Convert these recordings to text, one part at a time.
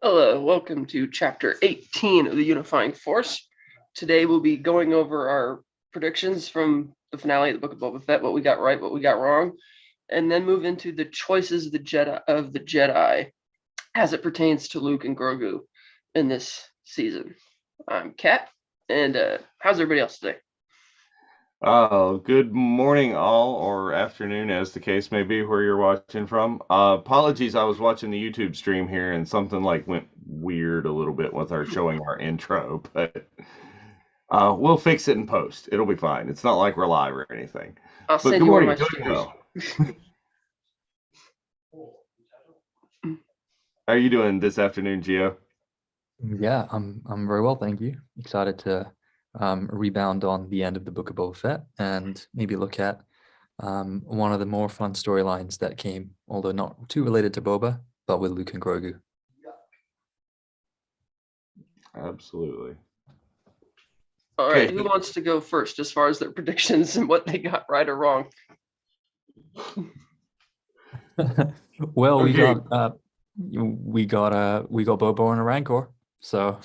Hello, welcome to Chapter 18 of the Unifying Force. Today we'll be going over our predictions from the finale of the Book of Boba Fett, what we got right, what we got wrong, and then move into the choices of the Jedi as it pertains to Luke and Grogu in this season. I'm Kat, and how's everybody else today? Oh, good morning, all, or afternoon, as the case may be, where you're watching from. Apologies, I was watching the YouTube stream here, and something went weird a little bit with our showing our intro, but we'll fix it in post. It'll be fine. It's not like we're live or anything. I'll But send good you one of morning, my doing stickers. well. How are you doing this afternoon, Gio? Yeah, I'm very well, thank you. Excited to rebound on the end of the Book of Boba Fett and maybe look at one of the more fun storylines that came, although not too related to Boba, but with Luke and Grogu. Absolutely. All right, who wants to go first as far as their predictions and what they got right or wrong? Well, Okay. we got Boba and a Rancor, so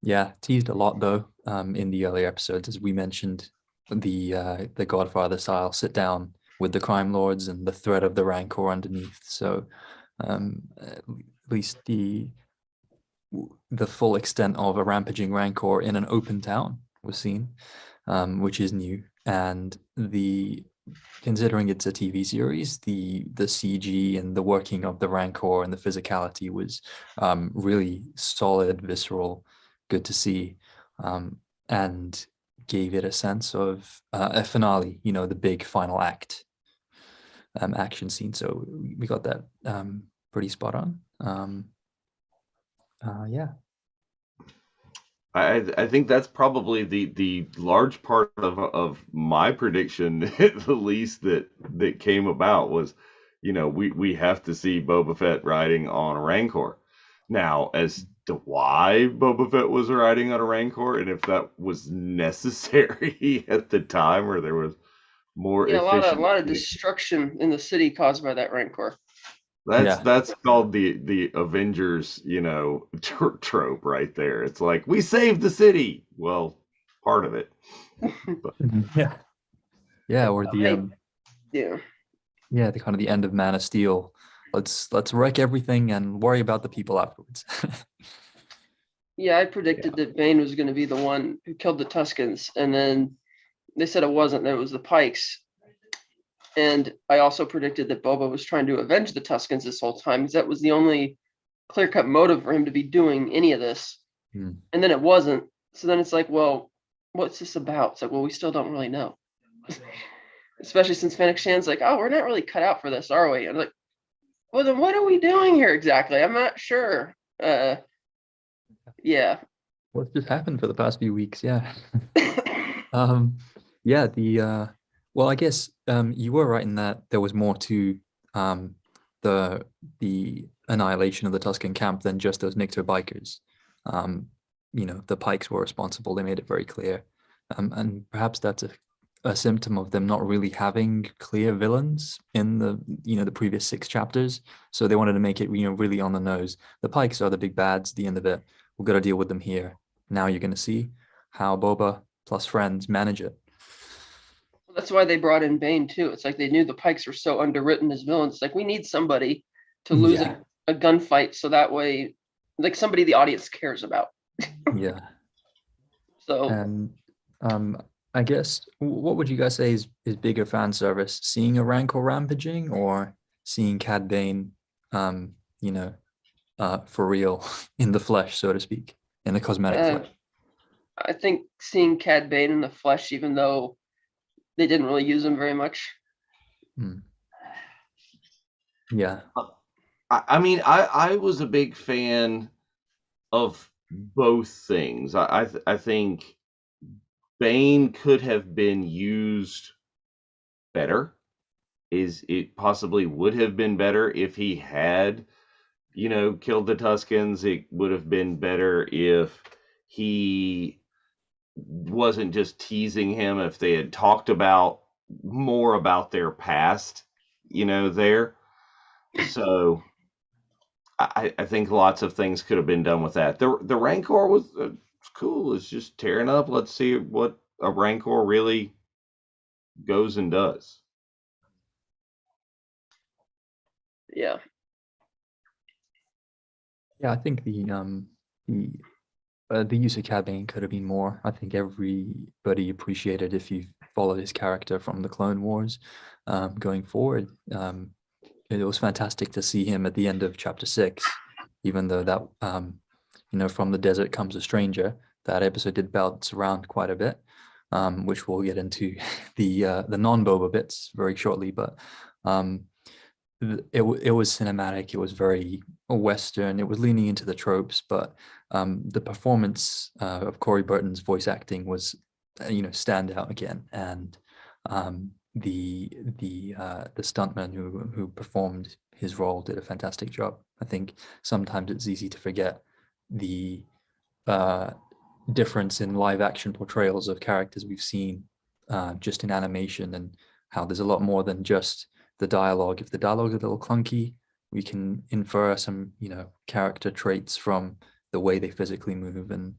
yeah, teased a lot though in the earlier episodes, as we mentioned, the Godfather style sit down with the crime lords and the threat of the Rancor underneath. So at least the full extent of a rampaging Rancor in an open town was seen, which is new. And considering it's a TV series, the CG and the working of the Rancor and the physicality was really solid, visceral, good to see, and gave it a sense of a finale, the big final act action scene. So we got that pretty spot on. Yeah. I think that's probably the large part of my prediction, at the least, that came about was, we have to see Boba Fett riding on a Rancor. Now, as to why Boba Fett was riding on a Rancor, and if that was necessary at the time, or there was more efficient. A lot of destruction in the city caused by that Rancor. That's called the Avengers, trope right there. It's like, we saved the city. Well, part of it. Yeah, or the the kind of the end of Man of Steel. Let's wreck everything and worry about the people afterwards. Yeah, I predicted that Bane was going to be the one who killed the Tuskens, and then they said it wasn't. That it was the Pikes. And I also predicted that Boba was trying to avenge the Tuskens this whole time, because that was the only clear-cut motive for him to be doing any of this. And then it wasn't. So then it's like, well, what's this about? It's like, well, we still don't really know. Especially since Fennec Shan's like, oh, we're not really cut out for this, are we? And I'm like, well, then what are we doing here exactly? I'm not sure. Yeah. What's just happened for the past few weeks? Yeah. Well, I guess you were right in that there was more to the annihilation of the Tusken camp than just those Nikto bikers. The Pikes were responsible. They made it very clear, and perhaps that's a symptom of them not really having clear villains in the previous 6 chapters. So they wanted to make it really on the nose. The Pikes are the big bads. The end of it. We've got to deal with them here. Now you're going to see how Boba plus friends manage it. That's why they brought in Bane too. It's like they knew the Pikes were so underwritten as villains. It's like we need somebody to lose Yeah. a gunfight, so that way, like somebody the audience cares about. Yeah. So And I guess what would you guys say is bigger fan service? Seeing a Rancor rampaging or seeing Cad Bane, you know, for real in the flesh, so to speak, in the cosmetic flesh? I think seeing Cad Bane in the flesh, even though they didn't really use him very much. Yeah. I mean, I was a big fan of both things. I think Bane could have been used better. Is it possibly would have been better if he had, killed the Tuscans? It would have been better if he wasn't just teasing him, if they had talked about more about their past, there. So I think lots of things could have been done with that. The Rancor was cool. It's just tearing up. Let's see what a Rancor really goes and does. Yeah. Yeah, I think the use of Cad Bane could have been more. I think everybody appreciated if you followed his character from the Clone Wars going forward. It was fantastic to see him at the end of Chapter 6, even though that, from the desert comes a stranger. That episode did bounce around quite a bit, which we'll get into the non-Boba bits very shortly. But it was cinematic. It was very Western. It was leaning into the tropes, but the performance of Corey Burton's voice acting was, stand out again. And the stuntman who performed his role did a fantastic job. I think sometimes it's easy to forget the difference in live action portrayals of characters we've seen just in animation, and how there's a lot more than just the dialogue. If the dialogue's a little clunky, we can infer some, character traits from the way they physically move. And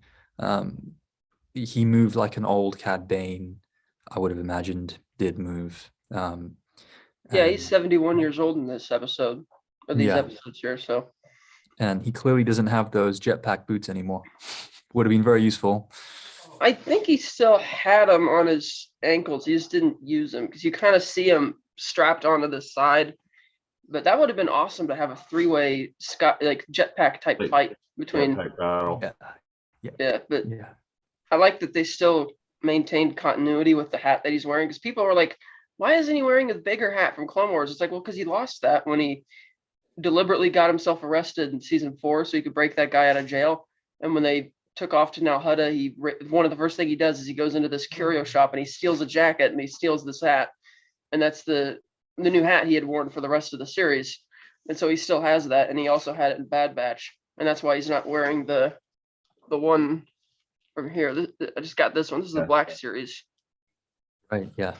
he moved like an old Cad Bane, I would have imagined, did move. Yeah, he's 71 years old in this episode, or these episodes here. So, and he clearly doesn't have those jetpack boots anymore. Would have been very useful. I think he still had them on his ankles. He just didn't use them because you kind of see him strapped onto the side. But that would have been awesome to have a three-way jetpack type fight between. Jetpack battle. Yeah, but I like that they still maintained continuity with the hat that he's wearing, because people were like, why isn't he wearing a bigger hat from Clone Wars? It's like, well, because he lost that when he deliberately got himself arrested in season 4 so he could break that guy out of jail. And when they took off to Nal Hutta, one of the first thing he does is he goes into this curio shop and he steals a jacket and he steals this hat. And that's the new hat he had worn for the rest of the series. And so he still has that, and he also had it in Bad Batch. And that's why he's not wearing the one from here. I just got this one. This is the Black Series. Right, yeah.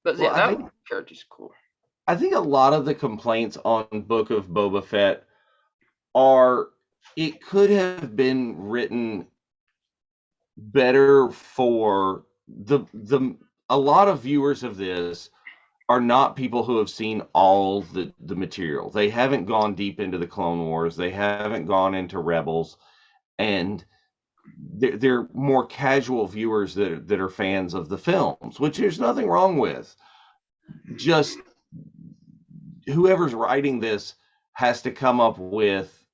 But Well, that character's cool. I think a lot of the complaints on Book of Boba Fett are, it could have been written better for a lot of viewers of this are not people who have seen all the material. They haven't gone deep into the Clone Wars. They haven't gone into Rebels, and they're more casual viewers that are fans of the films, which there's nothing wrong with. Just whoever's writing this has to come up with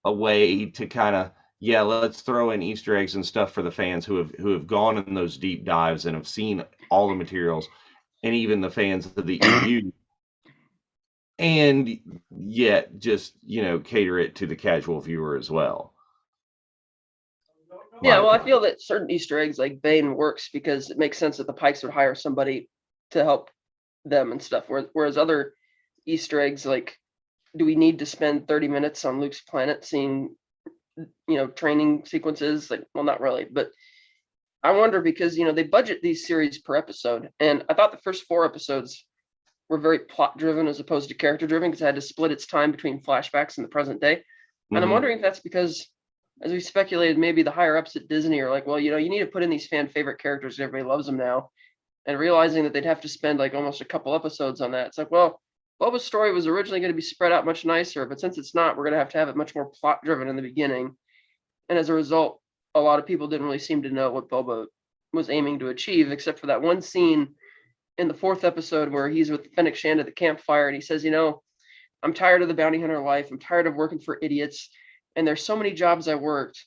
a way to kind of, let's throw in Easter eggs and stuff for the fans who have gone in those deep dives and have seen all the materials, and even the fans of the EU, and yet just, cater it to the casual viewer as well. Yeah, well, I feel that certain Easter eggs like Bane works because it makes sense that the Pikes would hire somebody to help them and stuff. Whereas other Easter eggs, like, do we need to spend 30 minutes on Luke's planet seeing, training sequences? Like, well, not really. But I wonder because, they budget these series per episode. And I thought the first 4 episodes were very plot driven as opposed to character driven, because it had to split its time between flashbacks and the present day. And I'm wondering if that's because, as we speculated, maybe the higher ups at Disney are like, well, you need to put in these fan favorite characters. Everybody loves them now. and realizing that they'd have to spend like almost a couple episodes on that. It's like, well, Boba's story was originally going to be spread out much nicer, but since it's not, we're going to have it much more plot driven in the beginning. And as a result, a lot of people didn't really seem to know what Boba was aiming to achieve, except for that one scene in the 4th episode where he's with Fennec Shand at the campfire, and he says, I'm tired of the bounty hunter life. I'm tired of working for idiots. And there's so many jobs I worked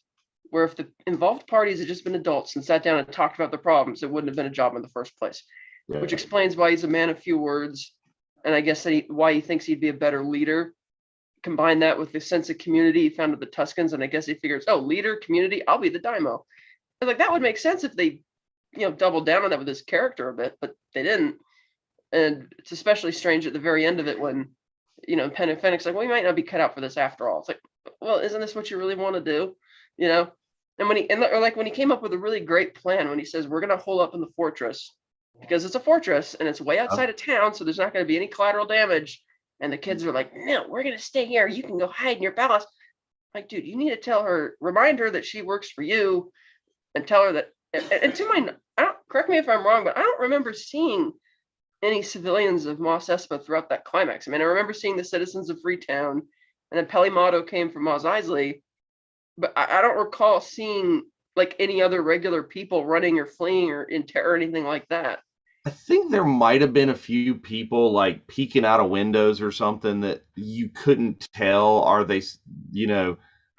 where if the involved parties had just been adults and sat down and talked about the problems, it wouldn't have been a job in the first place. Yeah. Which explains why he's a man of few words. And I guess why he thinks he'd be a better leader. Combine that with the sense of community he found with the Tuskens. And I guess he figures, leader, community, I'll be the Daimo. And like, that would make sense if they, doubled down on that with his character a bit, but they didn't. And it's especially strange at the very end of it when, Penn and Fennec's like, well, we might not be cut out for this after all. It's like, well, isn't this what you really want to do? And when he came up with a really great plan when he says, we're going to hole up in the fortress because it's a fortress and it's way outside of town. So there's not going to be any collateral damage. And the kids are like, no, we're going to stay here. You can go hide in your palace. Like, dude, you need to remind her that she works for you and tell her that. And to my, correct me if I'm wrong, but I don't remember seeing any civilians of Mos Espa throughout that climax. I mean, I remember seeing the citizens of Freetown, and then Pelimato came from Mos Eisley, but I don't recall seeing like any other regular people running or fleeing or in terror or anything like that. I think there might have been a few people like peeking out of windows or something that you couldn't tell. Are they,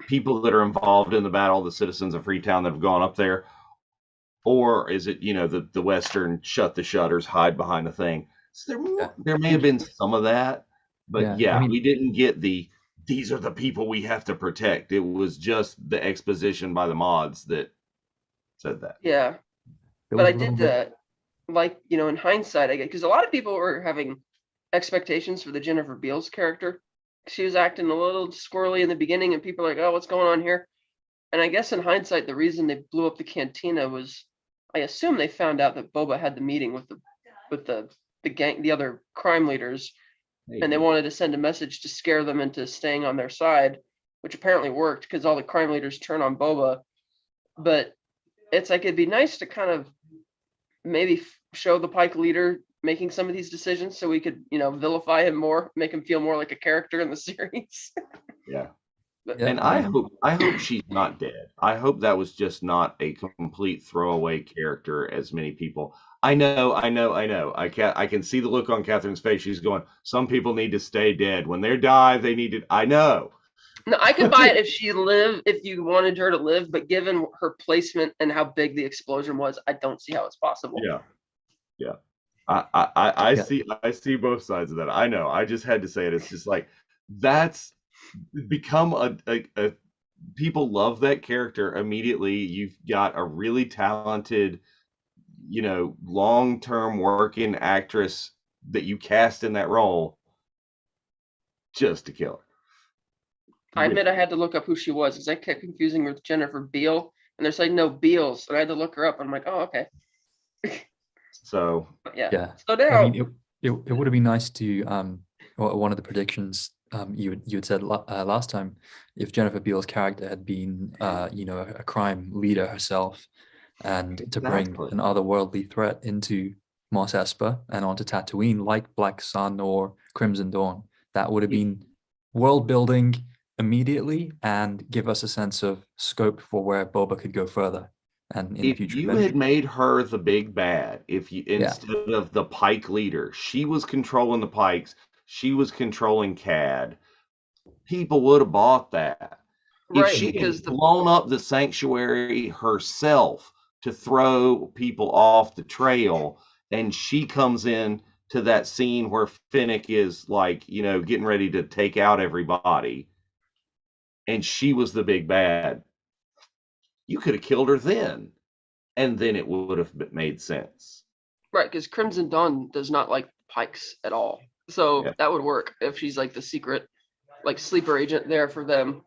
people that are involved in the battle, the citizens of Freetown that have gone up there? Or is it, the Western shut the shutters, hide behind the thing? So there may have been some of that, but we didn't get these are the people we have to protect. It was just the exposition by the mods that said that. Yeah, but I did in hindsight, I guess, because a lot of people were having expectations for the Jennifer Beals character. She was acting a little squirrely in the beginning, and people are like, oh, what's going on here? And I guess in hindsight, the reason they blew up the cantina was, I assume they found out that Boba had the meeting with the gang, the other crime leaders, and they wanted to send a message to scare them into staying on their side, which apparently worked because all the crime leaders turn on Boba. But it's like, it'd be nice to kind of maybe show the Pike leader making some of these decisions so we could, vilify him more, make him feel more like a character in the series. Yeah. And I hope she's not dead. I hope that was just not a complete throwaway character, as many people. I know. I can see the look on Catherine's face. She's going, some people need to stay dead. When they die, they need to. I know. No, I could buy it if you wanted her to live, but given her placement and how big the explosion was, I don't see how it's possible. Yeah. I see both sides of that. I know. I just had to say it. It's just like, that's become a people love that character immediately. You've got a really talented, long-term working actress that you cast in that role just to kill her. I admit I had to look up who she was because I kept confusing her with Jennifer Beale, and they're saying no Beals, and I had to look her up. And I'm like, oh, okay. So yeah. So now, I mean, it would have been nice to one of the predictions you had said last time, if Jennifer Beale's character had been a crime leader herself, and to bring an otherworldly threat into Mos Espa and onto Tatooine like Black Sun or Crimson Dawn, that would have been world building immediately and give us a sense of scope for where Boba could go further. And in if future you had made her the big bad, instead of the Pike leader, she was controlling the Pikes, she was controlling Cad, people would have bought that. Right, if she had blown up the sanctuary herself to throw people off the trail, and she comes in to that scene where Fennec is like, getting ready to take out everybody, and she was the big bad, you could have killed her then, and then it would have made sense. Right, because Crimson Dawn does not like Pikes at all. So that would work if she's like the secret, like sleeper agent there for them,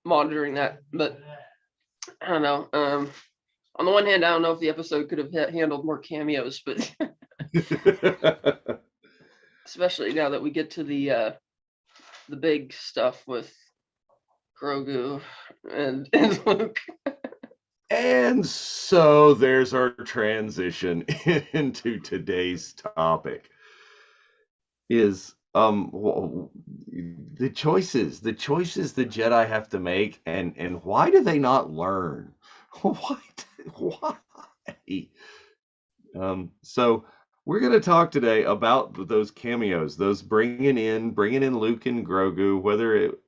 monitoring that. But I don't know. On the one hand, I don't know if the episode could have handled more cameos, but especially now that we get to the big stuff with Grogu and Luke. And so there's our transition into today's topic is the choices the Jedi have to make, and why do they not learn? Why? So we're going to talk today about those cameos, those bringing in Luke and Grogu, whether it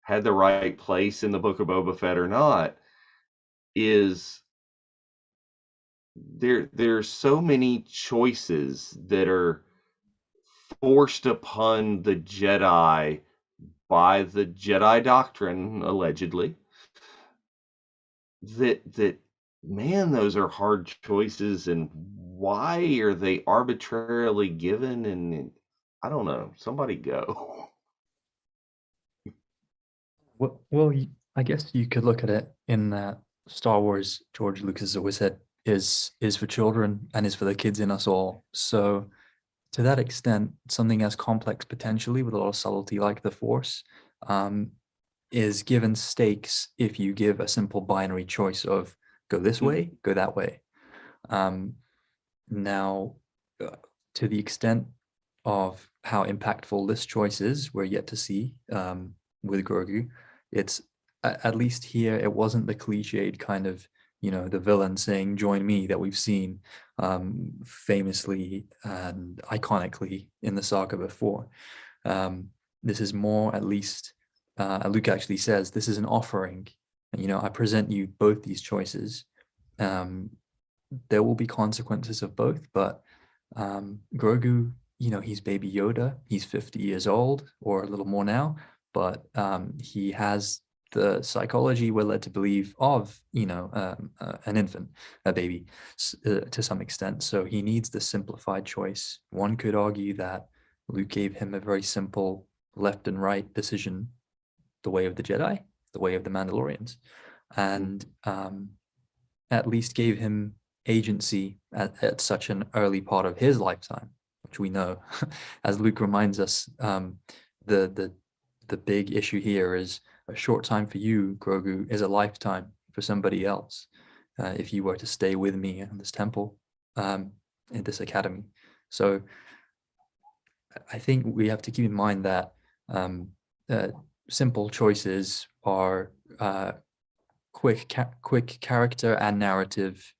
had the right place in the Book of Boba Fett or not. Is there's so many choices that are forced upon the Jedi by the Jedi doctrine, allegedly, that man, those are hard choices, and why are they arbitrarily given? And I don't know. Somebody go. Well, I guess you could look at it in that Star Wars, George Lucas has always said, is for children and is for the kids in us all. So to that extent, something as complex potentially with a lot of subtlety like the Force is given stakes if you give a simple binary choice of go this way, go that way. Now, to the extent of how impactful this choice is, we're yet to see with Grogu. It's at least here, it wasn't the cliched kind of, the villain saying, join me, that we've seen famously and iconically in the saga before. This is more, at least, Luke actually says, this is an offering. I present you both these choices. There will be consequences of both, but Grogu, he's baby Yoda. He's 50 years old or a little more now, but he has the psychology we're led to believe of, an infant, a baby, to some extent. So he needs the simplified choice. One could argue that Luke gave him a very simple left and right decision, the way of the Jedi, the way of the Mandalorians, and at least gave him agency at such an early part of his lifetime, which we know, as Luke reminds us, the big issue here is a short time for you, Grogu, is a lifetime for somebody else. If you were to stay with me in this temple, in this academy. So I think we have to keep in mind that simple choices are quick character and narrative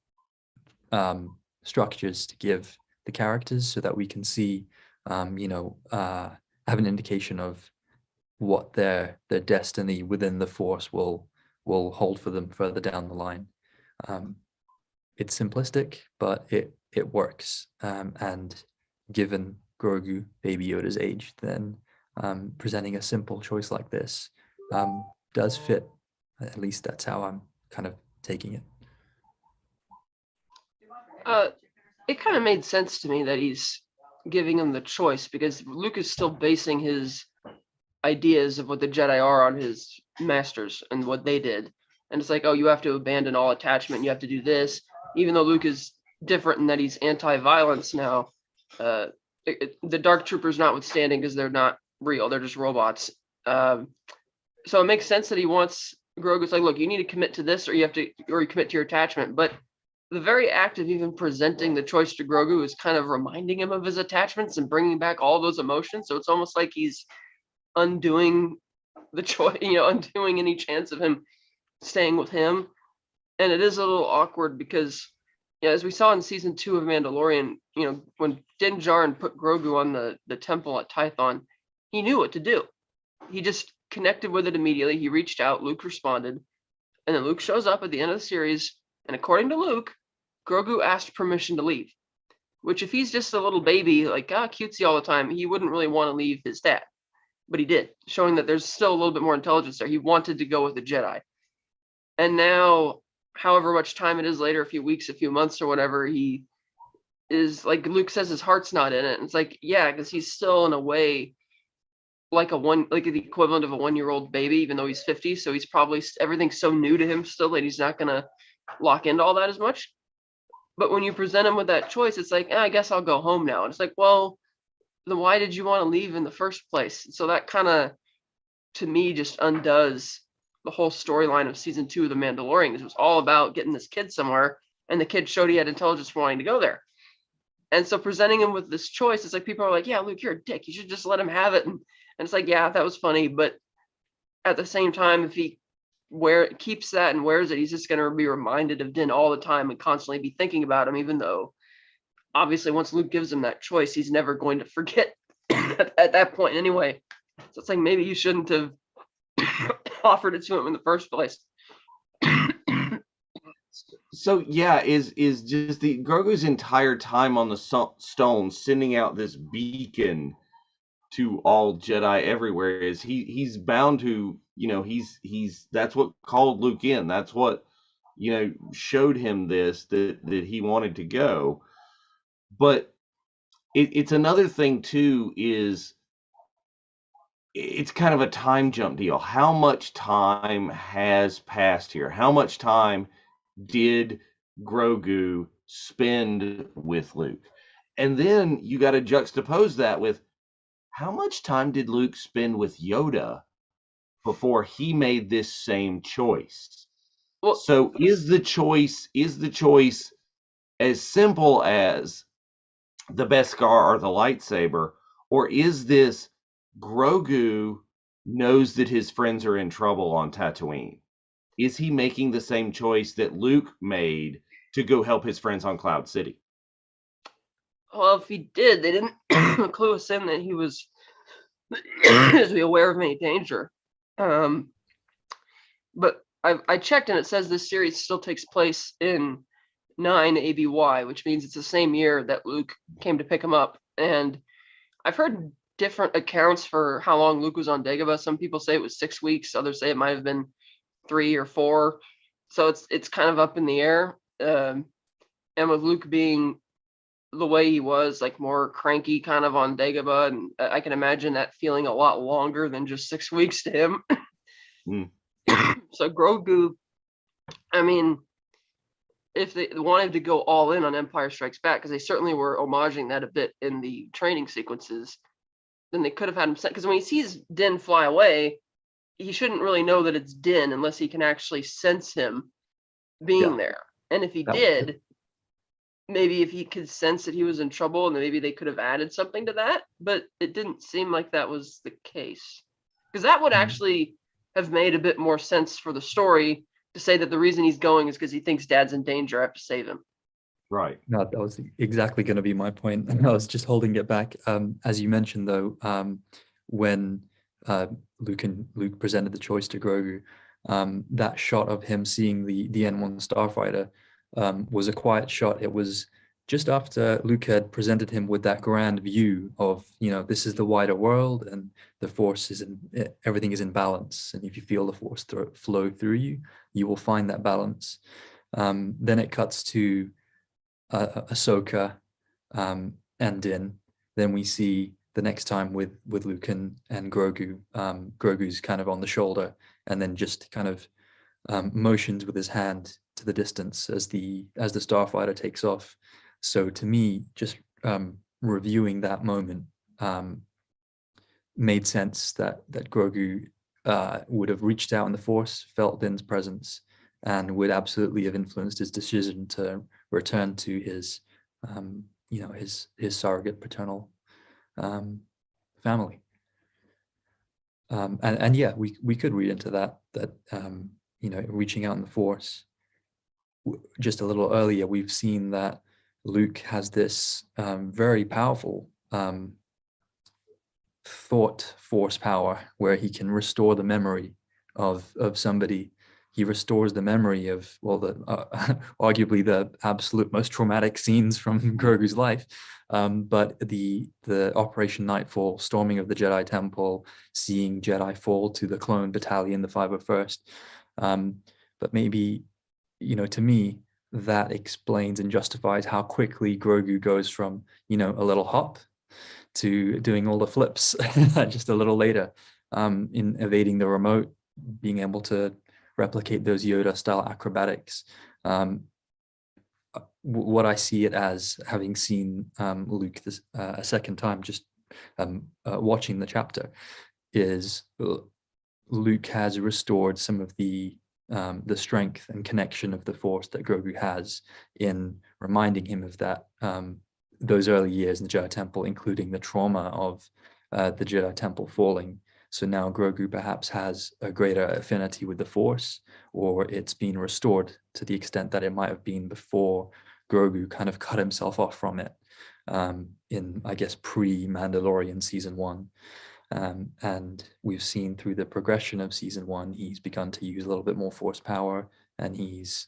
structures to give the characters, so that we can see, have an indication of what their destiny within the Force will hold for them further down the line. It's simplistic, but it works. And given Grogu, baby Yoda's age, then presenting a simple choice like this does fit. At least that's how I'm kind of taking it. It kind of made sense to me that he's giving him the choice, because Luke is still basing his ideas of what the Jedi are on his masters and what they did. And it's like, oh, you have to abandon all attachment. You have to do this. Even though Luke is different in that he's anti-violence now, the Dark Troopers notwithstanding, because they're not real. They're just robots. So it makes sense that he wants Grogu's like, look, you need to commit to this, or you commit to your attachment. But the very act of even presenting the choice to Grogu is kind of reminding him of his attachments and bringing back all those emotions. So it's almost like he's undoing the choice, undoing any chance of him staying with him. And it is a little awkward because, as we saw in season 2 of Mandalorian, when Din Djarin put Grogu on the temple at Tython, he knew what to do. He just connected with it immediately. He reached out, Luke responded, and then Luke shows up at the end of the series. And according to Luke, Grogu asked permission to leave, which if he's just a little baby, like, cutesy all the time, he wouldn't really want to leave his dad. But he did, showing that there's still a little bit more intelligence there. He wanted to go with the Jedi. And now, however much time it is later, a few weeks, a few months or whatever, he is, like Luke says, his heart's not in it. And it's like, yeah, because he's still in a way like the equivalent of a 1-year-old baby, even though he's 50. So he's probably, everything's so new to him still that he's not going to lock into all that as much. But when you present him with that choice, it's like, I guess I'll go home now. And it's like, well, then why did you want to leave in the first place? So that kind of, to me, just undoes the whole storyline of season 2 of The Mandalorian. It was all about getting this kid somewhere, and the kid showed he had intelligence for wanting to go there. And so presenting him with this choice, it's like people are like, yeah, Luke, you're a dick. You should just let him have it. And it's like, yeah, that was funny. But at the same time, if he keeps that and wears it, he's just going to be reminded of Din all the time and constantly be thinking about him, even though obviously once Luke gives him that choice, he's never going to forget at that point anyway. So it's like, maybe you shouldn't have offered it to him in the first place. So yeah, is just the Grogu's entire time on the stone sending out this beacon to all Jedi everywhere, is he's bound to, he's that's what called Luke in. That's what, showed him that he wanted to go. But it's another thing too, is it's kind of a time jump deal. How much time has passed here? How much time did Grogu spend with Luke? And then you got to juxtapose that with how much time did Luke spend with Yoda before he made this same choice? Well, so is the choice as simple as the Beskar or the lightsaber, or is this Grogu knows that his friends are in trouble on Tatooine? Is he making the same choice that Luke made to go help his friends on Cloud City? Well, if he did, they didn't clue us in that he was to be aware of any danger. But I checked, and it says this series still takes place in 9 ABY, which means it's the same year that Luke came to pick him up. And I've heard different accounts for how long Luke was on Dagobah. Some people say it was 6 weeks. Others say it might have been 3 or 4. So it's kind of up in the air. And with Luke being the way he was, like more cranky kind of on Dagobah, and I can imagine that feeling a lot longer than just 6 weeks to him. So Grogu, I mean, if they wanted to go all in on Empire Strikes Back, because they certainly were homaging that a bit in the training sequences, then they could have had him sent, because when he sees Din fly away, he shouldn't really know that it's Din unless he can actually sense him being there. And if he did, maybe if he could sense that he was in trouble, and maybe they could have added something to that, but it didn't seem like that was the case. Because that would actually have made a bit more sense for the story, to say that the reason he's going is because he thinks Dad's in danger. I have to save him. Right. No, that was exactly going to be my point. I was just holding it back. As you mentioned, though, when Luke presented the choice to Grogu, that shot of him seeing the N1 starfighter was a quiet shot. It was just after Luke had presented him with that grand view of, this is the wider world, and the Force everything is in balance. And if you feel the Force flow through you, you will find that balance. Then it cuts to Ahsoka and Din. Then we see the next time with Luke and Grogu. Grogu's kind of on the shoulder, and then just kind of motions with his hand to the distance as the starfighter takes off. So to me, just reviewing that moment made sense that Grogu would have reached out in the Force, felt Din's presence, and would absolutely have influenced his decision to return to his surrogate paternal family. And yeah, we could read into that reaching out in the Force. Just a little earlier, we've seen that Luke has this very powerful thought force power where he can restore the memory of somebody. He restores the memory of, arguably the absolute most traumatic scenes from Grogu's life. But the Operation Nightfall, storming of the Jedi Temple, seeing Jedi fall to the clone battalion, the 501st. But maybe, to me, that explains and justifies how quickly Grogu goes from, a little hop to doing all the flips just a little later, in evading the remote, being able to replicate those Yoda-style acrobatics. What I see it as, having seen Luke a second time, just watching the chapter, is Luke has restored some of the strength and connection of the Force that Grogu has in reminding him of that those early years in the Jedi Temple, including the trauma of the Jedi Temple falling. So now Grogu perhaps has a greater affinity with the Force, or it's been restored to the extent that it might have been before Grogu kind of cut himself off from it in, I guess, pre-Mandalorian season 1. And we've seen through the progression of season 1, he's begun to use a little bit more Force power, and he's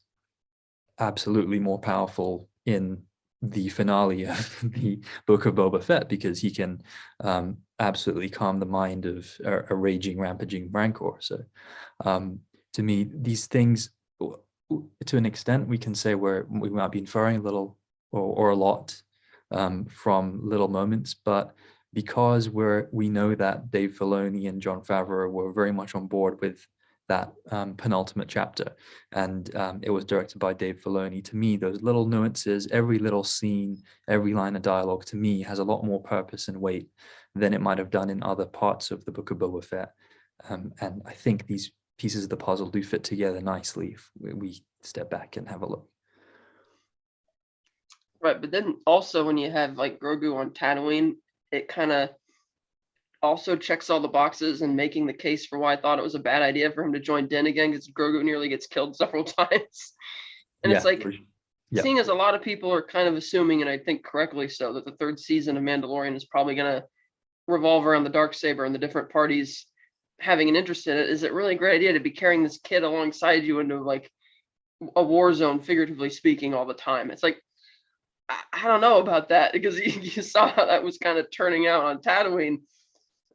absolutely more powerful in the finale of the Book of Boba Fett, because he can absolutely calm the mind of a raging, rampaging Rancor. So to me, these things, to an extent, we can say we might be inferring a little or a lot from little moments, but because we know that Dave Filoni and Jon Favreau were very much on board with that penultimate chapter, and it was directed by Dave Filoni. To me, those little nuances, every little scene, every line of dialogue, to me, has a lot more purpose and weight than it might have done in other parts of the Book of Boba Fett. And I think these pieces of the puzzle do fit together nicely if we step back and have a look. Right, but then also when you have like Grogu on Tatooine, it kind of also checks all the boxes and making the case for why I thought it was a bad idea for him to join Din again, because Grogu nearly gets killed several times. And it's like, seeing as a lot of people are kind of assuming, and I think correctly so, that the third season of Mandalorian is probably going to revolve around the Darksaber and the different parties having an interest in it, is it really a great idea to be carrying this kid alongside you into like a war zone, figuratively speaking, all the time? It's like, I don't know about that, because you saw how that was kind of turning out on Tatooine.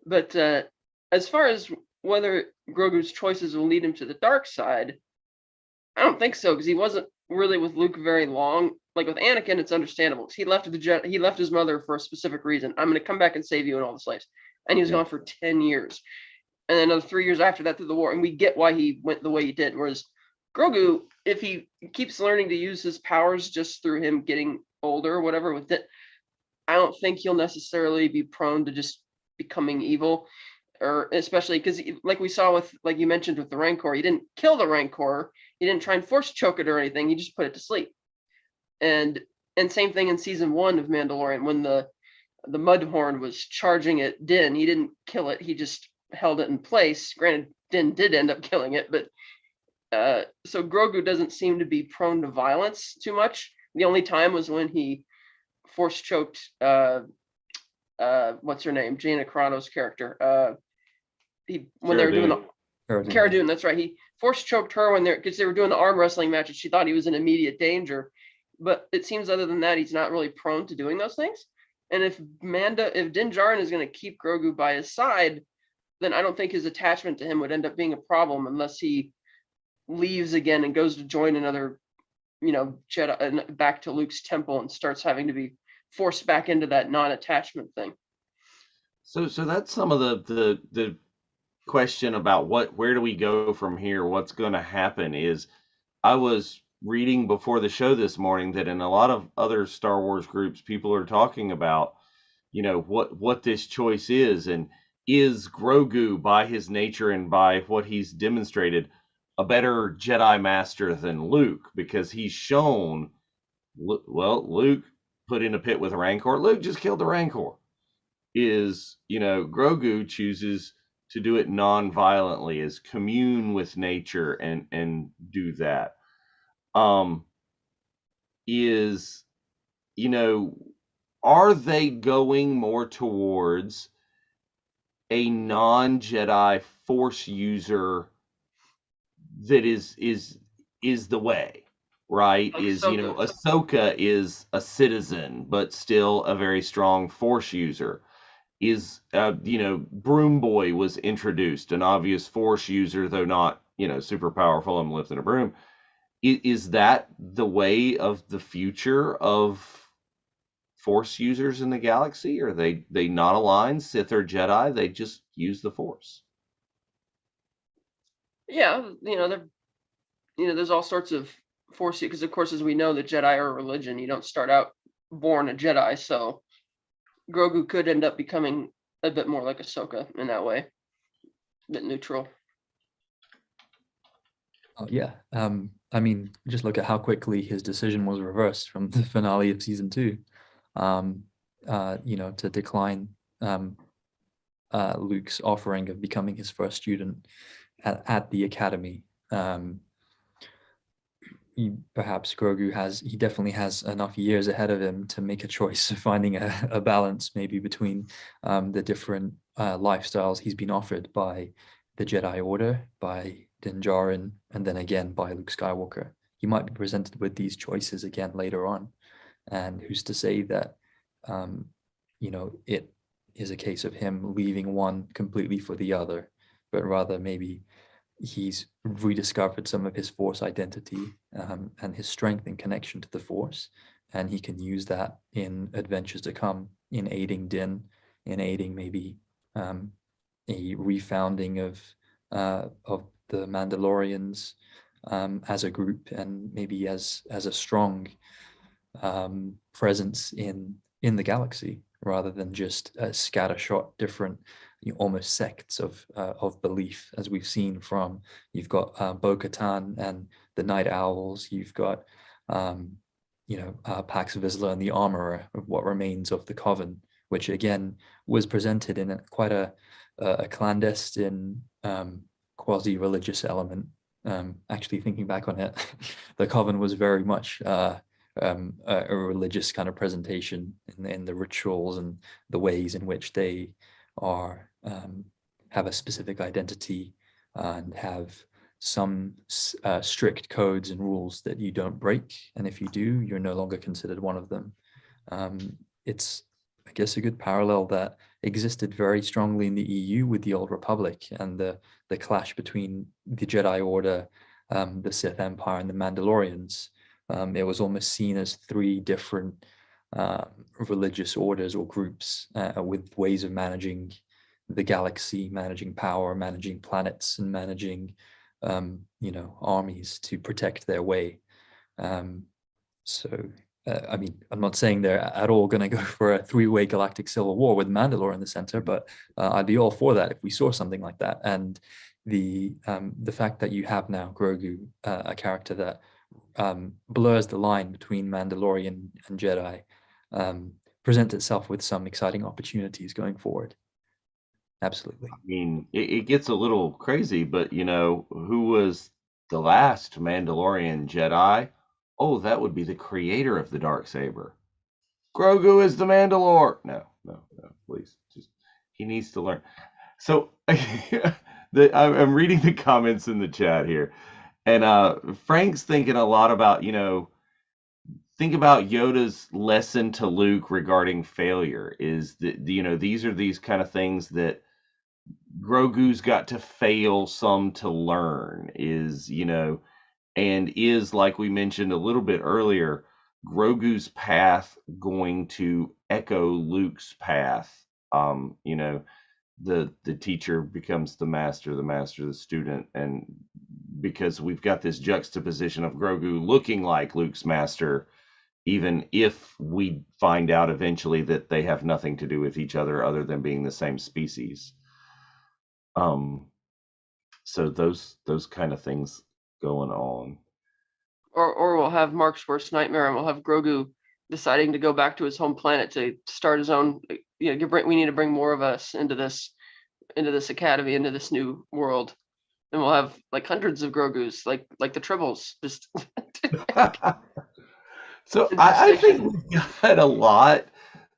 But as far as whether Grogu's choices will lead him to the dark side, I don't think so, because he wasn't really with Luke very long. Like with Anakin, it's understandable, because he left his mother for a specific reason. I'm going to come back and save you and all the slaves. And he was gone for 10 years. And then another 3 years after that through the war. And we get why he went the way he did. Whereas Grogu, if he keeps learning to use his powers just through him getting older or whatever with it, I don't think he'll necessarily be prone to just becoming evil, or especially because, like we saw with, like you mentioned with the Rancor, he didn't kill the Rancor, he didn't try and force choke it or anything, he just put it to sleep. And same thing in season 1 of Mandalorian, when the Mudhorn was charging at Din, he didn't kill it, he just held it in place. Granted, Din did end up killing it, but so Grogu doesn't seem to be prone to violence too much. The only time was when he force choked what's her name, Jaina Carano's character, when they were doing the Cara Dune, that's right, he force choked her because they were doing the arm wrestling match, and she thought he was in immediate danger. But it seems other than that, he's not really prone to doing those things. And if Din Djarin is going to keep Grogu by his side, then I don't think his attachment to him would end up being a problem, unless he leaves again and goes to join another, Jedi, back to Luke's temple, and starts having to be forced back into that non-attachment thing. So that's some of the question about where do we go from here? What's going to happen? Is I was reading before the show this morning that in a lot of other Star Wars groups, people are talking about, what this choice is, and is Grogu, by his nature and by what he's demonstrated, a better Jedi Master than Luke, because he's shown, Luke put in a pit with a Rancor. Luke just killed the Rancor. Grogu chooses to do it non-violently, is commune with nature and do that. Are they going more towards a non-Jedi Force user that is the way, right? Ahsoka is a citizen, but still a very strong Force user. Broom Boy was introduced, an obvious Force user, though not, super powerful and lifting a broom. Is that the way of the future of Force users in the galaxy? Are they not aligned, Sith or Jedi? They just use the Force. Yeah, there's all sorts of Force, because of course, as we know, the Jedi are a religion. You don't start out born a Jedi, so Grogu could end up becoming a bit more like Ahsoka in that way, a bit neutral. Oh, yeah. I mean, just look at how quickly his decision was reversed from the finale of season 2. To decline um, Luke's offering of becoming his first student at the academy. Perhaps he definitely has enough years ahead of him to make a choice of finding a balance maybe between the different lifestyles he's been offered by the Jedi Order, by Din Djarin, and then again by Luke Skywalker. He might be presented with these choices again later on. And who's to say that, it is a case of him leaving one completely for the other, but rather maybe he's rediscovered some of his Force identity and his strength and connection to the Force, and he can use that in adventures to come, in aiding Din, in aiding maybe a refounding of the Mandalorians as a group, and maybe as a strong presence in the galaxy, rather than just scattershot different almost sects of belief, as we've seen from, you've got Bo-Katan and the Night Owls, you've got Pax Vizsla and the Armorer, of what remains of the Coven, which again was presented in quite a clandestine quasi-religious element. Actually, thinking back on it, the Coven was very much a religious kind of presentation in the rituals and the ways in which they are have a specific identity and have some strict codes and rules that you don't break, and if you do, you're no longer considered one of them. It's, I guess, a good parallel that existed very strongly in the EU with the Old Republic and the clash between the Jedi Order, the Sith Empire, and the Mandalorians. It was almost seen as three different religious orders or groups with ways of managing the galaxy, managing power, managing planets, and managing armies to protect their way. I mean, I'm not saying they're at all going to go for a three-way galactic civil war with Mandalore in the center, but I'd be all for that if we saw something like that. And the fact that you have now Grogu, a character that blurs the line between Mandalorian and Jedi, presents itself with some exciting opportunities going forward. Absolutely. I mean, it gets a little crazy, but who was the last Mandalorian Jedi? Oh, that would be the creator of the Darksaber. Grogu is the Mandalore. No, please. He needs to learn. So I'm reading the comments in the chat here, and Frank's thinking a lot about, think about Yoda's lesson to Luke regarding failure. Is that these are these kind of things that Grogu's got to fail some to learn. And is, like we mentioned a little bit earlier, Grogu's path going to echo Luke's path? The teacher becomes the master the student, and because we've got this juxtaposition of Grogu looking like Luke's master, even if we find out eventually that they have nothing to do with each other than being the same species. So those kind of things going on. Or we'll have Mark's worst nightmare, and we'll have Grogu deciding to go back to his home planet to start his own. We need to bring more of us into this academy, into this new world, and we'll have like hundreds of Grogus, like the Tribbles. Just so I think we've got a lot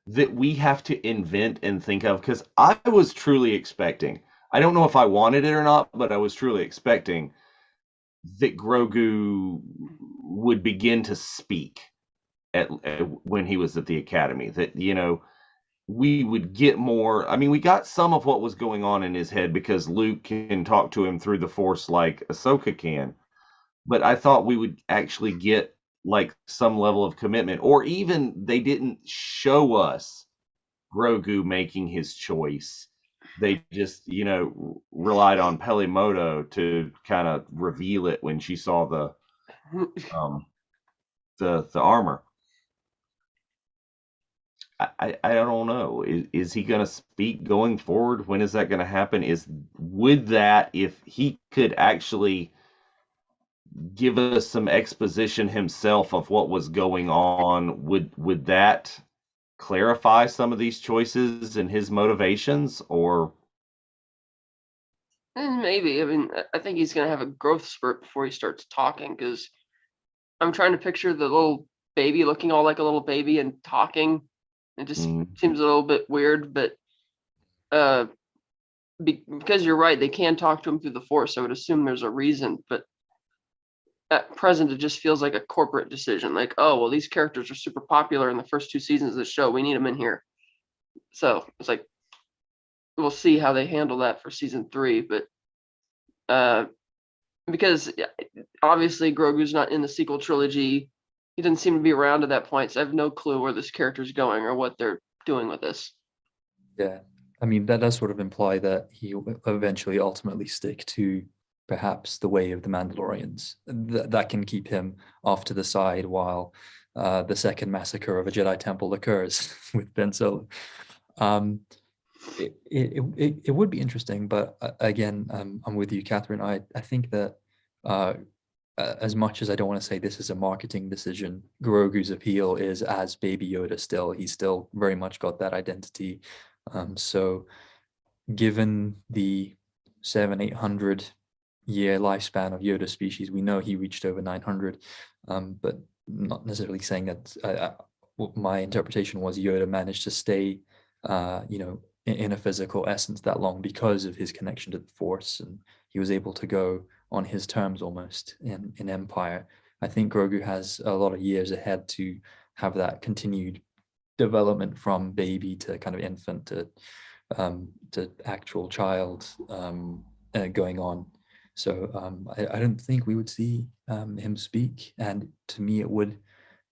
that we have to invent and think of, because I was truly expecting. I don't know if I wanted it or not, but I was truly expecting that Grogu would begin to speak when he was at the academy. That we would get more. I mean, we got some of what was going on in his head because Luke can talk to him through the Force like Ahsoka can. But I thought we would actually get like some level of commitment, or even they didn't show us Grogu making his choice. They just, relied on Pelimoto to kind of reveal it when she saw the armor. I don't know. Is he going to speak going forward? When is that going to happen? If he could actually give us some exposition himself of what was going on, would that clarify some of these choices and his motivations? Or Maybe. I mean, I think he's gonna have a growth spurt before he starts talking, because I'm trying to picture the little baby looking all like a little baby and talking. It just seems a little bit weird, but uh, because you're right, they can talk to him through the Force. I would assume there's a reason, but at present, it just feels like a corporate decision. Like, oh, well, these characters are super popular in the first 2 seasons of the show. We need them in here. So it's like, we'll see how they handle that for season 3. But because obviously Grogu's not in the sequel trilogy, he doesn't seem to be around at that point. So I have no clue where this character's going or what they're doing with this. Yeah, I mean, that does sort of imply that he will eventually ultimately stick to perhaps the way of the Mandalorians. That can keep him off to the side while the second massacre of a Jedi temple occurs with Ben Solo. It would be interesting, but again, I'm with you, Catherine. I think that as much as I don't want to say this is a marketing decision, Grogu's appeal is as Baby Yoda still. He's still very much got that identity. So given the 700-800 year lifespan of Yoda species, we know he reached over 900, but not necessarily saying that my interpretation was Yoda managed to stay, in a physical essence that long because of his connection to the Force, and he was able to go on his terms almost in Empire. I think Grogu has a lot of years ahead to have that continued development from baby to kind of infant to actual child going on. So I don't think we would see him speak, and to me it would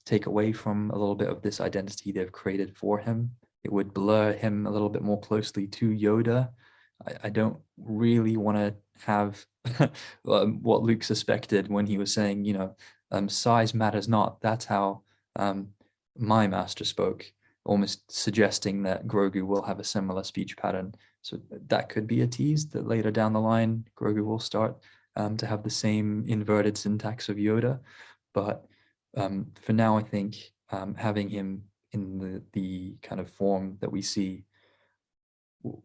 take away from a little bit of this identity they've created for him. It would blur him a little bit more closely to Yoda. I don't really want to have what Luke suspected when he was saying, size matters not. That's how my master spoke, almost suggesting that Grogu will have a similar speech pattern. So that could be a tease that later down the line, Grogu will start to have the same inverted syntax of Yoda. But for now, I think having him in the kind of form that we see,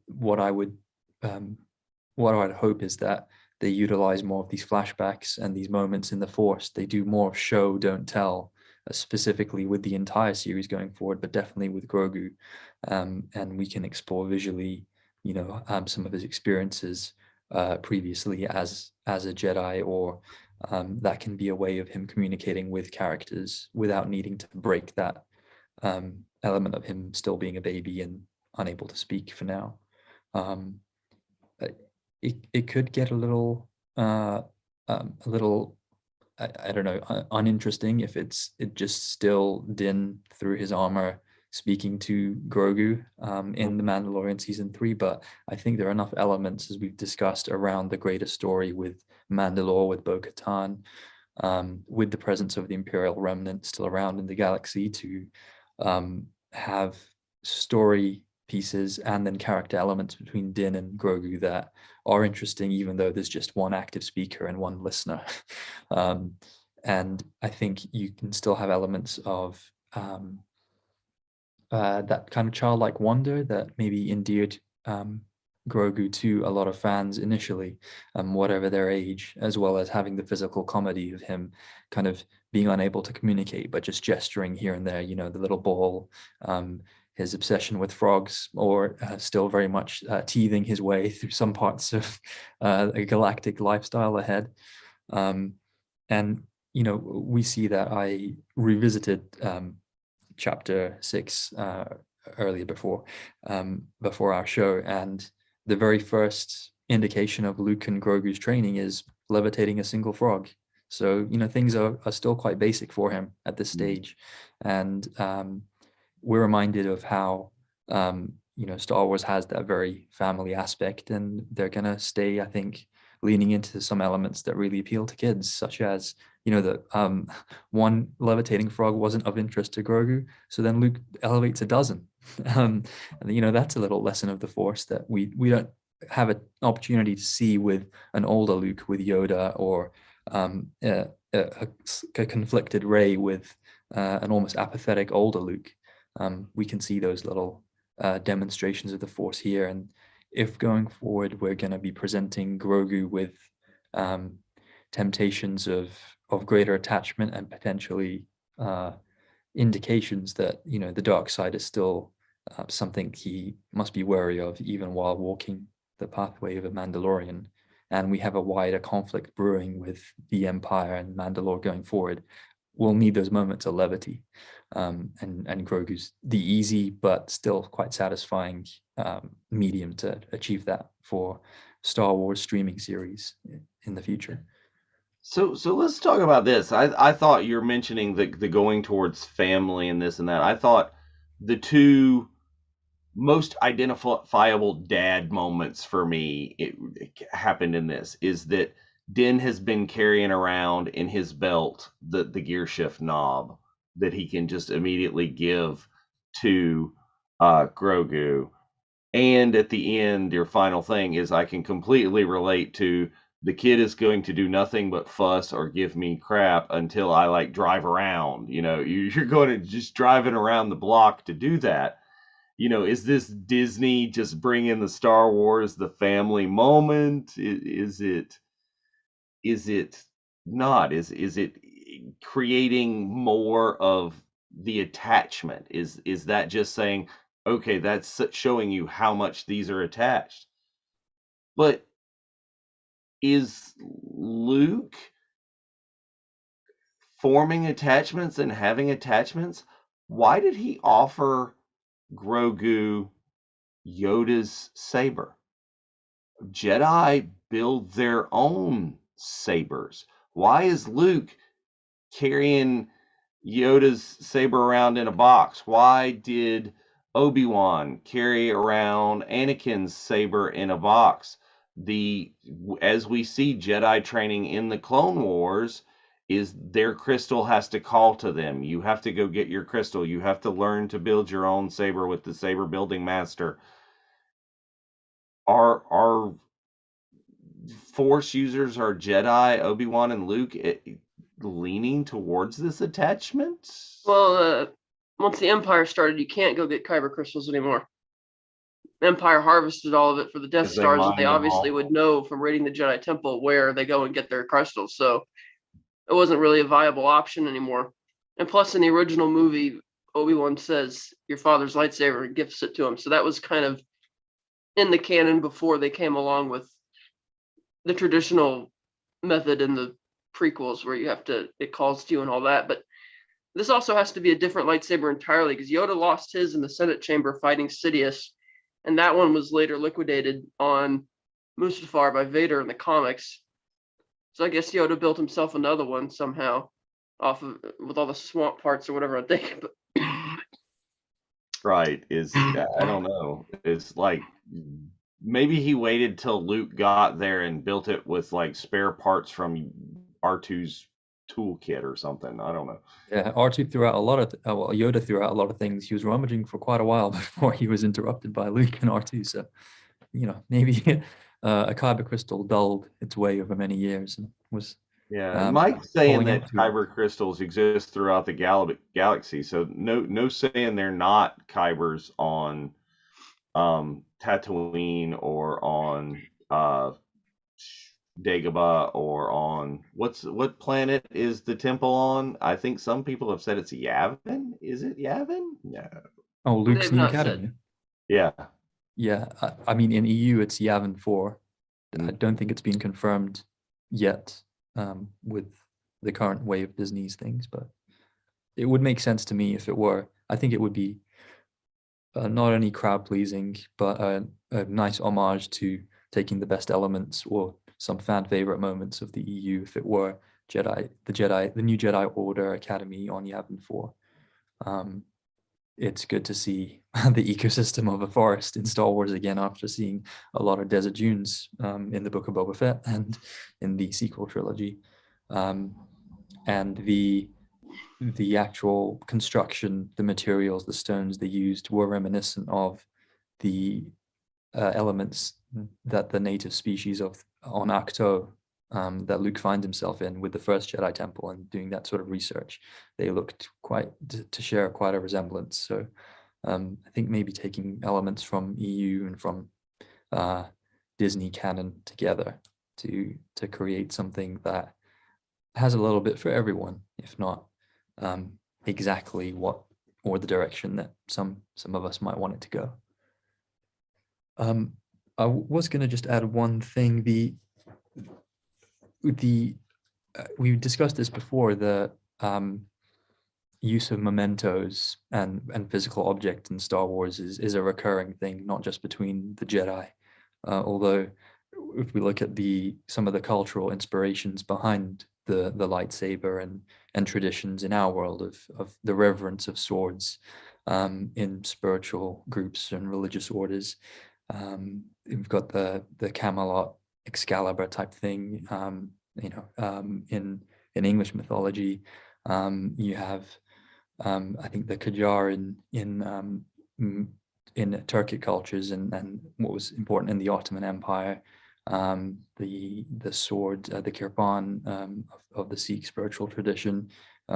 what I would hope is that they utilize more of these flashbacks and these moments in the Force. They do more show, don't tell, specifically with the entire series going forward, but definitely with Grogu. And we can explore visually, some of his experiences previously as a Jedi, or that can be a way of him communicating with characters without needing to break that element of him still being a baby and unable to speak for now. It could get a little I don't know, uninteresting if it just still Din through his armor speaking to Grogu in The Mandalorian season 3. But I think there are enough elements, as we've discussed, around the greater story with Mandalore, with Bo-Katan, with the presence of the Imperial remnant still around in the galaxy, to have story pieces and then character elements between Din and Grogu that are interesting, even though there's just one active speaker and one listener. And I think you can still have elements of that kind of childlike wonder that maybe endeared Grogu to a lot of fans initially, whatever their age, as well as having the physical comedy of him kind of being unable to communicate, but just gesturing here and there, the little ball, his obsession with frogs, or still very much teething his way through some parts of a galactic lifestyle ahead. And, we see that. I revisited chapter 6 earlier before our show, and the very first indication of Luke and Grogu's training is levitating a single frog. So, things are still quite basic for him at this stage. And we're reminded of how, Star Wars has that very family aspect, and they're going to stay, I think, leaning into some elements that really appeal to kids, such as, the one levitating frog wasn't of interest to Grogu, so then Luke elevates a dozen. And, that's a little lesson of the Force that we don't have an opportunity to see with an older Luke, with Yoda, or a conflicted Rey with an almost apathetic older Luke. We can see those little demonstrations of the Force here. And if going forward we're going to be presenting Grogu with temptations of greater attachment and potentially indications that the dark side is still something he must be wary of even while walking the pathway of a Mandalorian, and we have a wider conflict brewing with the Empire and Mandalore going forward, we'll need those moments of levity. And Grogu's the easy but still quite satisfying medium to achieve that for Star Wars streaming series in the future. So let's talk about this. I thought you're mentioning the going towards family and this and that. I thought the two most identifiable dad moments for me it happened in this is that Din has been carrying around in his belt the gear shift knob that he can just immediately give to Grogu. And at the end, your final thing is I can completely relate to the kid is going to do nothing but fuss or give me crap until I like drive around. You're going to just driving around the block to do that. Is this Disney just bringing the Star Wars, the family moment? Is it not? Is it creating more of the attachment? Is that just saying, okay, that's showing you how much these are attached? But is Luke forming attachments and having attachments? Why did he offer Grogu Yoda's saber? Jedi build their own sabers. Why is Luke carrying Yoda's saber around in a box? Why did Obi-Wan carry around Anakin's saber in a box? As we see Jedi training in the Clone Wars, is their crystal has to call to them. You have to go get your crystal. You have to learn to build your own saber with the saber building master. Our Force users are Jedi, Obi-Wan, and Luke leaning towards this attachment? Well, once the Empire started, you can't go get kyber crystals anymore. Empire harvested all of it for the Death Stars, and they obviously would know from raiding the Jedi Temple where they go and get their crystals. So it wasn't really a viable option anymore. And plus, in the original movie, Obi-Wan says your father's lightsaber and gifts it to him. So that was kind of in the canon before they came along with the traditional method in the prequels where it calls to you and all that. But this also has to be a different lightsaber entirely because Yoda lost his in the Senate chamber fighting Sidious, and that one was later liquidated on Mustafar by Vader in the comics. So I guess Yoda built himself another one somehow with all the swamp parts or whatever I think. But right. I don't know. It's like maybe he waited till Luke got there and built it with like spare parts from R2's toolkit or something. I don't know. Yeah, R2 threw out a lot of Yoda threw out a lot of things. He was rummaging for quite a while before he was interrupted by Luke and R2. So, maybe a kyber crystal dulled its way over many years and was. Yeah, Mike's saying that kyber crystals exist throughout the galaxy. So no saying they're not kybers on Tatooine or on Dagobah or on what planet is the temple on? I think some people have said it's Yavin. Is it Yavin? No. Oh, Luke's new academy. Yeah. Yeah, I mean in EU it's Yavin 4. I don't think it's been confirmed yet with the current way of Disney's things, but it would make sense to me if it were. I think it would be not only crowd pleasing, but a nice homage to taking the best elements or some fan favorite moments of the EU if it were the new Jedi Order Academy on Yavin 4. It's good to see the ecosystem of a forest in Star Wars again after seeing a lot of desert dunes in the Book of Boba Fett and in the sequel trilogy. And the actual construction, the materials, the stones they used were reminiscent of the elements that the native species on Ahch-To that Luke finds himself in with the first Jedi Temple and doing that sort of research. They looked quite to share quite a resemblance. So I think maybe taking elements from EU and from Disney canon together to create something that has a little bit for everyone, if not exactly what or the direction that some of us might want it to go. I was going to just add one thing. We discussed this before, the use of mementos and physical objects in Star Wars is a recurring thing, not just between the Jedi. Although if we look at some of the cultural inspirations behind the lightsaber and traditions in our world of the reverence of swords in spiritual groups and religious orders, we've got the Camelot Excalibur type thing. In English mythology, you have I think the Qajar in Turkic cultures and what was important in the Ottoman Empire, the sword, the kirpan of the Sikh spiritual tradition.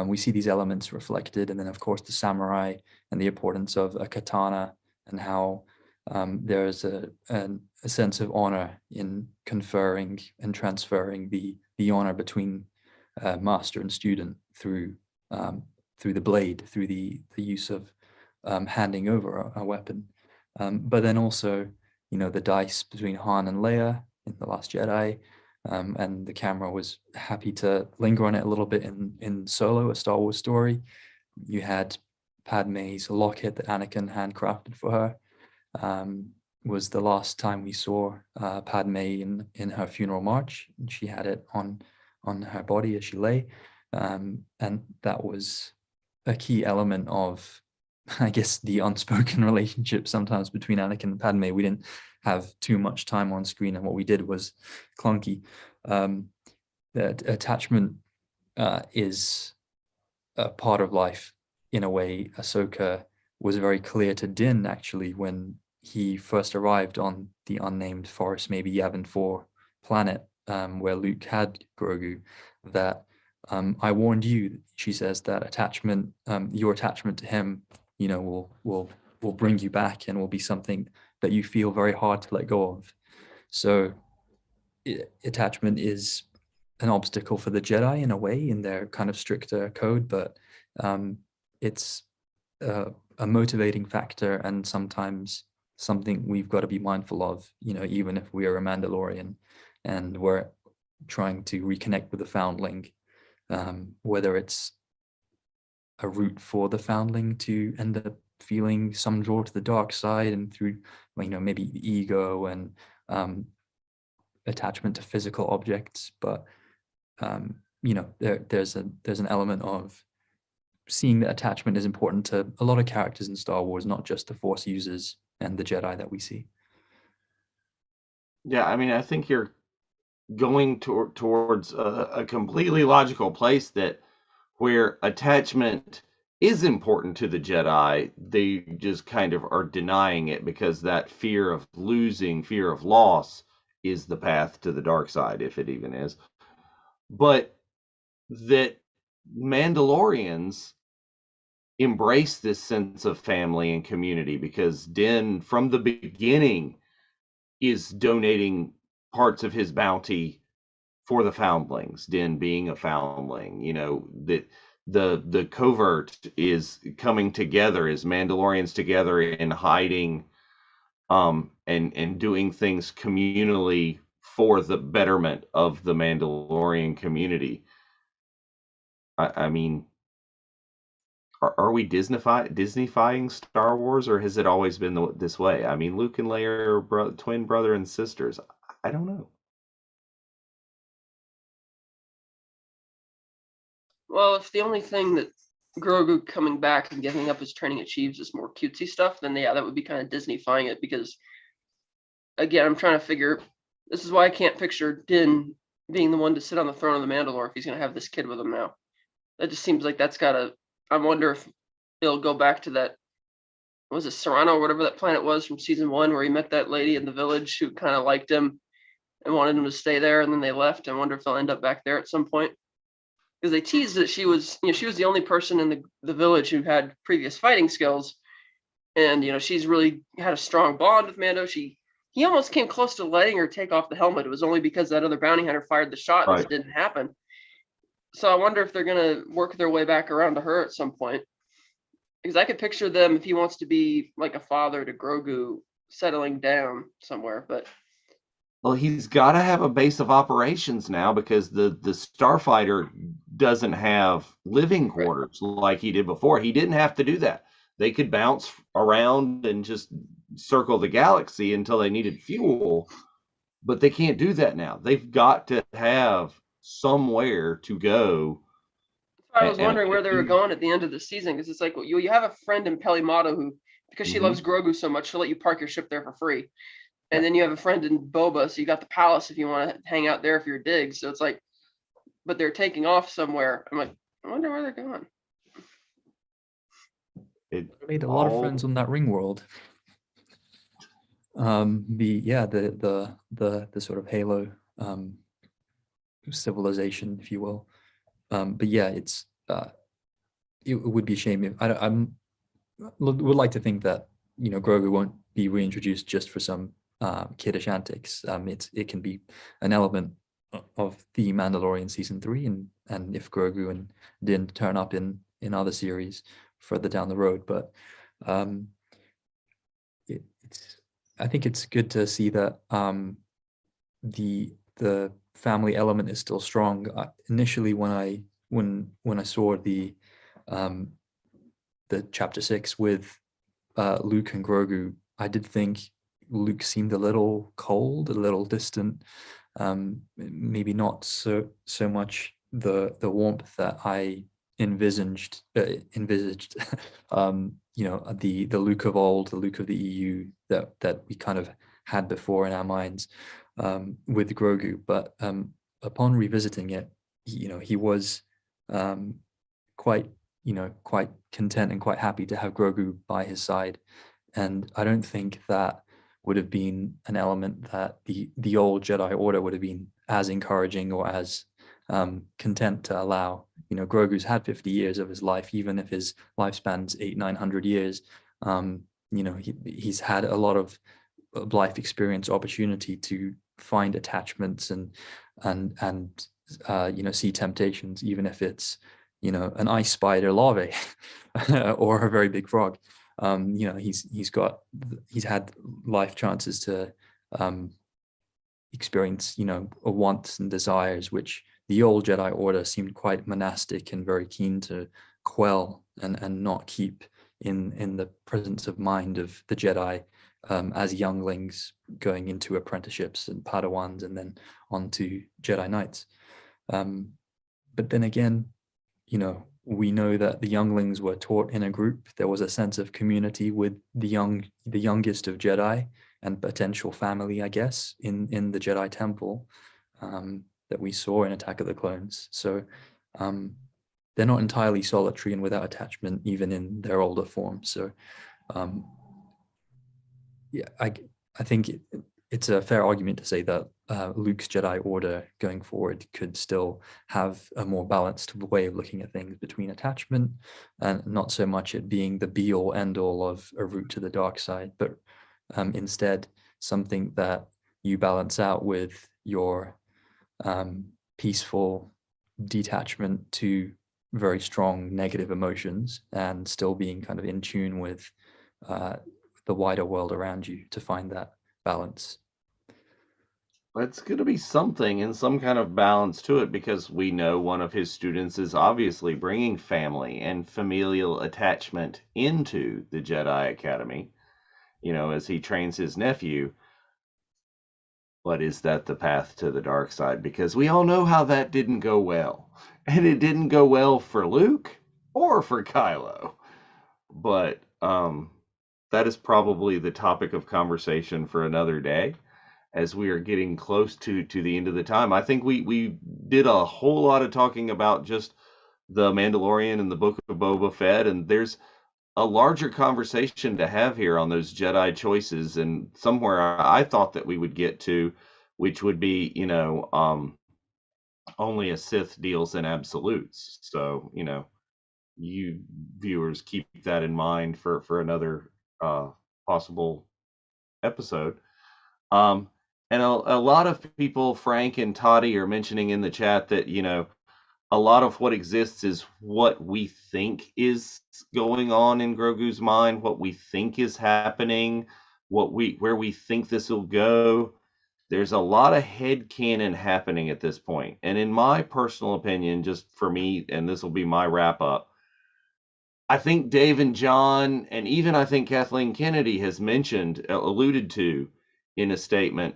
We see these elements reflected, and then of course the samurai and the importance of a katana and how there's a sense of honor in conferring and transferring the honor between master and student through the blade, through the use of handing over a weapon. But then also, the dice between Han and Leia in The Last Jedi, and the camera was happy to linger on it a little bit in Solo, A Star Wars Story. You had Padme's locket that Anakin handcrafted for her. Was the last time we saw Padme in her funeral march. She had it on her body as she lay, and that was a key element of, I guess, the unspoken relationship sometimes between Anakin and Padme. We didn't have too much time on screen, and what we did was clunky. That attachment is a part of life in a way. Ahsoka was very clear to Din, actually, when he first arrived on the unnamed forest, maybe Yavin 4 planet, where Luke had Grogu, that I warned you, she says, that attachment, your attachment to him, will bring you back and will be something that you feel very hard to let go of. So attachment is an obstacle for the Jedi in a way, in their kind of stricter code, but it's a motivating factor and sometimes something we've got to be mindful of, even if we are a Mandalorian and we're trying to reconnect with the foundling, whether it's a route for the foundling to end up feeling some draw to the dark side and through, maybe ego and attachment to physical objects, but there's an element of seeing that attachment is important to a lot of characters in Star Wars, not just the Force users and the Jedi that we see. Yeah, I mean, I think you're going towards a completely logical place, that where attachment is important to the Jedi, they just kind of are denying it because that fear of losing, fear of loss is the path to the dark side, if it even is. But that Mandalorians embrace this sense of family and community, because Din from the beginning is donating parts of his bounty for the foundlings, Din being a foundling. That the covert is coming together as Mandalorians together in hiding, and doing things communally for the betterment of the Mandalorian community. I mean, are we Disneyfying Star Wars, or has it always been this way? I mean, Luke and Leia are twin brother and sisters. I don't know. Well, if the only thing that Grogu coming back and giving up his training achieves is more cutesy stuff, then yeah, that would be kind of Disneyfying it, because again, I'm trying to figure, this is why I can't picture Din being the one to sit on the throne of the Mandalore if he's going to have this kid with him now. That just seems like that's got to, I wonder if it'll go back to that, was it Serrano or whatever that planet was from season 1, where he met that lady in the village who kind of liked him, and wanted him to stay there, and then they left. I wonder if they'll end up back there at some point. Because they teased that she was the only person in the village who had previous fighting skills, and she's really had a strong bond with Mando. He almost came close to letting her take off the helmet. It was only because that other bounty hunter fired the shot that it didn't happen. So I wonder if they're gonna work their way back around to her at some point. Because I could picture them, if he wants to be like a father to Grogu, settling down somewhere. But Well, he's got to have a base of operations now, because the starfighter doesn't have living quarters like he did before. He didn't have to do that. They could bounce around and just circle the galaxy until they needed fuel, but they can't do that now. They've got to have somewhere to go. I was wondering where they were going at the end of the season, because it's like, well, you have a friend in Pelimato who, because she loves Grogu so much, she'll let you park your ship there for free. And then you have a friend in Boba, so you got the palace if you want to hang out there for your digs. So it's like, but they're taking off somewhere. I'm like, I wonder where they're going. It made a lot of friends on that ring world. The sort of Halo civilization, if you will. But yeah, it would be a shame if would like to think that Grogu won't be reintroduced just for some kiddish antics. It can be an element of the Mandalorian season 3, and if Grogu and Din turn up in other series further down the road. But I think it's good to see that the family element is still strong. Initially, when I saw the chapter 6 with Luke and Grogu, I did think Luke seemed a little cold, a little distant, maybe not so much the warmth that I envisaged the Luke of old, the Luke of the EU that we kind of had before in our minds with Grogu. But upon revisiting it, he was quite content and quite happy to have Grogu by his side. And I don't think that would have been an element that the old Jedi Order would have been as encouraging or as content to allow. Grogu's had 50 years of his life, even if his lifespan's 900 years. He's had a lot of life experience, opportunity to find attachments and see temptations, even if it's an ice spider larvae or a very big frog. He's had life chances to experience wants and desires, which the old Jedi Order seemed quite monastic and very keen to quell and not keep in the presence of mind of the Jedi as younglings going into apprenticeships and Padawans and then on to Jedi Knights. But then again, we know that the younglings were taught in a group. There was a sense of community with the youngest of Jedi and potential family, I guess, in the Jedi Temple that we saw in Attack of the Clones. So they're not entirely solitary and without attachment, even in their older form. So I think it's a fair argument to say that Luke's Jedi Order going forward could still have a more balanced way of looking at things between attachment and not so much it being the be-all end-all of a route to the dark side, but instead something that you balance out with your peaceful detachment to very strong negative emotions and still being kind of in tune with the wider world around you to find that balance. It's going to be something and some kind of balance to it, because we know one of his students is obviously bringing family and familial attachment into the Jedi Academy, as he trains his nephew. But is that the path to the dark side? Because we all know how that didn't go well. And it didn't go well for Luke or for Kylo. But that is probably the topic of conversation for another day, as we are getting close to the end of the time. I think we did a whole lot of talking about just the Mandalorian and the Book of Boba Fett, and there's a larger conversation to have here on those Jedi choices, and somewhere I thought that we would get to which would be, only a Sith deals in absolutes. So, you viewers keep that in mind for another possible episode. And a lot of people, Frank and Toddy, are mentioning in the chat that, a lot of what exists is what we think is going on in Grogu's mind, what we think is happening, where we think this will go. There's a lot of headcanon happening at this point. And in my personal opinion, just for me, and this will be my wrap up, I think Dave and John, and even I think Kathleen Kennedy has alluded to in a statement,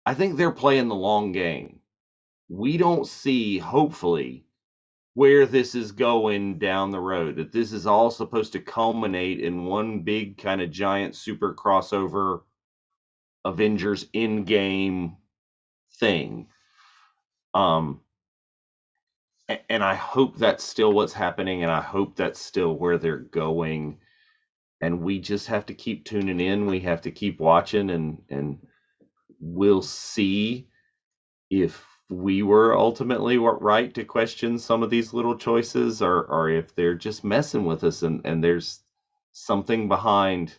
I think they're playing the long game. We don't see, hopefully, where this is going down the road, that this is all supposed to culminate in one big kind of giant super crossover Avengers Endgame thing. And I hope that's still what's happening, and I hope that's still where they're going. And we just have to keep tuning in. We have to keep watching, and we'll see if we were ultimately right to question some of these little choices, or if they're just messing with us, and there's something behind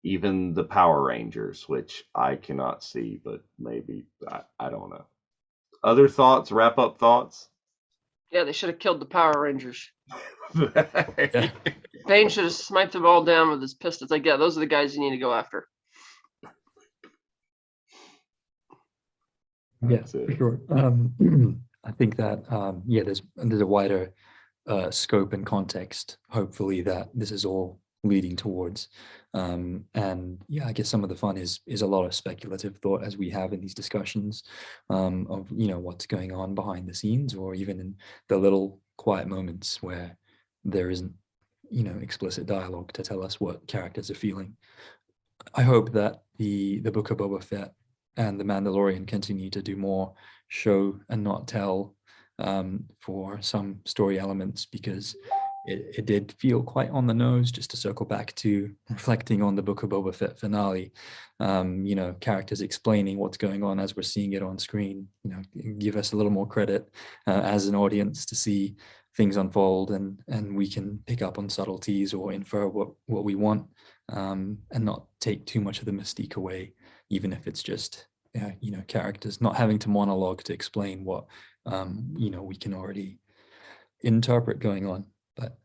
even the Power Rangers, which I cannot see, but maybe, I don't know. Other thoughts, wrap up thoughts? Yeah, they should have killed the Power Rangers. Yeah. Bane should have sniped them all down with his pistols. Like, yeah, those are the guys you need to go after. Yeah, That's it. for sure. I think that there's a wider scope and context, hopefully, that this is all leading towards. And yeah, I guess some of the fun is a lot of speculative thought, as we have in these discussions, of what's going on behind the scenes, or even in the little quiet moments where there isn't explicit dialogue to tell us what characters are feeling. I hope that the Book of Boba Fett and the Mandalorian continue to do more show and not tell for some story elements, because it did feel quite on the nose. Just to circle back to reflecting on the Book of Boba Fett finale, characters explaining what's going on as we're seeing it on screen. Give us a little more credit as an audience to see things unfold, and we can pick up on subtleties or infer what we want, and not take too much of the mystique away, even if it's just characters not having to monologue to explain what we can already interpret going on. But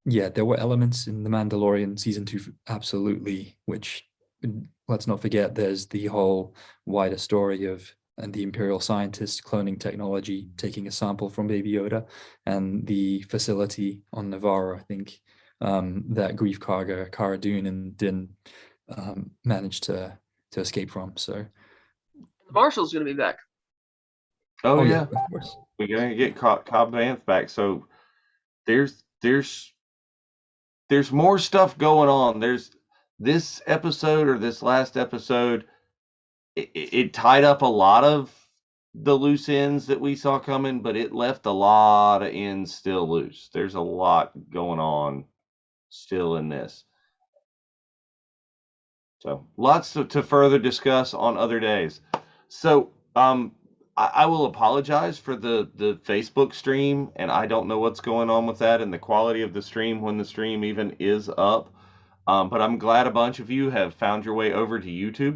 yeah, there were elements in The Mandalorian season 2, absolutely, which, let's not forget, there's the whole wider story of the Imperial scientists cloning technology, taking a sample from Baby Yoda, and the facility on Navarro, I think, that Grief Karga, Cara Dune, and Din managed to escape from. So The Marshal's going to be back. Oh yeah, of course. we're gonna get Cobb Vanth back. So there's more stuff going on. There's this episode, or this last episode, it tied up a lot of the loose ends that we saw coming, but it left a lot of ends still loose. There's a lot going on still in this. So lots to further discuss on other days. So I will apologize for the Facebook stream, and I don't know what's going on with that and the quality of the stream when the stream even is up. But I'm glad a bunch of you have found your way over to YouTube.